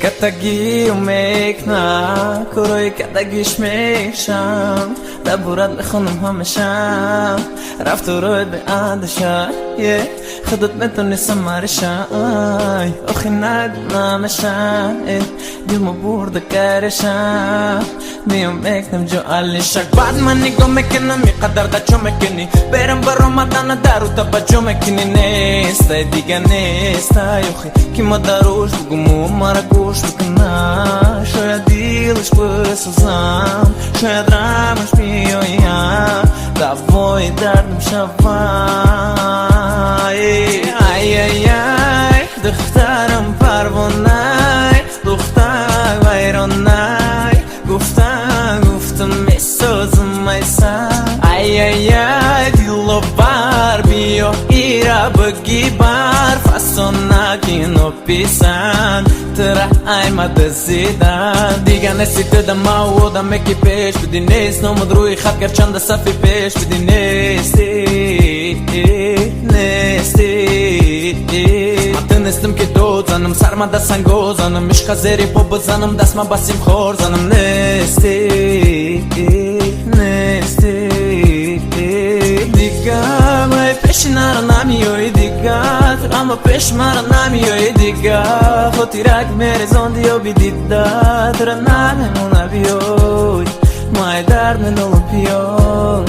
כתגי ומקנה קורוי כתגי שמקשם דבורת בכונם המשם רב תורוי בעד השי חדות מתו נסמה רשאי אוכי נגנה משאי דיל מבור דקה רשאי מיום מקנם ג'ו עלי שק בעד מניגו מקנה מקדר דצ'ו מקני ברם ברומדנה דרו טבג'ו מקני נסתה דיגה נסתה יוכי כמעט דרוש וגומו מרגוש וקנה שוידיל אשפוס וזם שוידרם אשפיו ים תבואי דרדם שוואי איי איי איי דכתרם פרבונאי דוכתג ויירונאי גופתן גופתן מסוזם מייסה איי איי איי דילו בר ביו אירה בגיבר פסונה קינו פיסן תרעי מדזידן דיגה נסית דמה ודה מקי פש בדינס נו מדרוי חד קרצ'ן דספי פש בדינס מתן נסתם כדוד זנם סרמה דסנגו זנם משחזרי פה בזנם דסמה בשמחור זנם דיגה מי פש נרנמי יוי דיגה תרמה פש מרנמי יוי דיגה חותי רק מרזון דיו בידידה תרנמי מונביוי מי דרדן אולפיון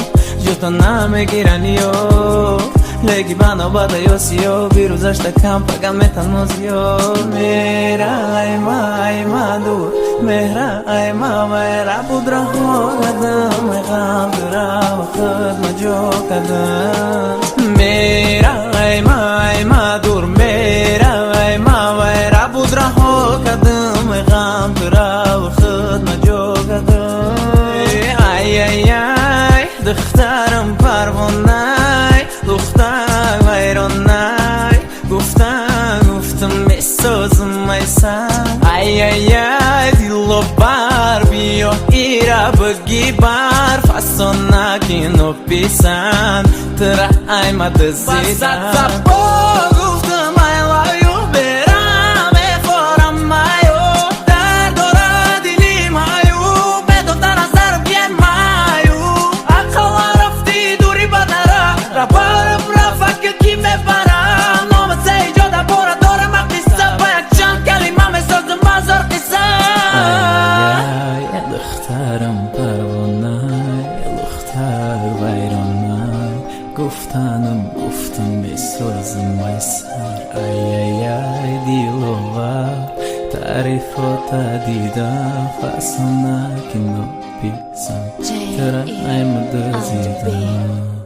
ג'וטנה מגירניו לגibano badayosio virus esta campa gameta nozio mera ay madu mera ay mera budra hoda mera dura khad majokada mera ay madur mera ay mera budra hoda mera dura khad majokada ay ay ay دخترم پروانه دختر ویرانه گفتم میسازم میسم ای ای ای دیلو بر بیا ایرا بگی بر فسانه کینو پیسن تره ای مدزیدن گفتم I love you برم افارم مایو در داره دیلیم هایو بدو در نظر بیم مایو اقلا رفتی دوری بدنره رفارم رفت که کی میبرم نامت سیجاده بورا داره مقیسه با یک چند کلمه میسازم بازار قیسه ای دخترم پروانه دختر ویرانه گفتم میسازم میسر ای دیلو تعریفات دیدم فسانه که نو پیسم تره ای مدزیدم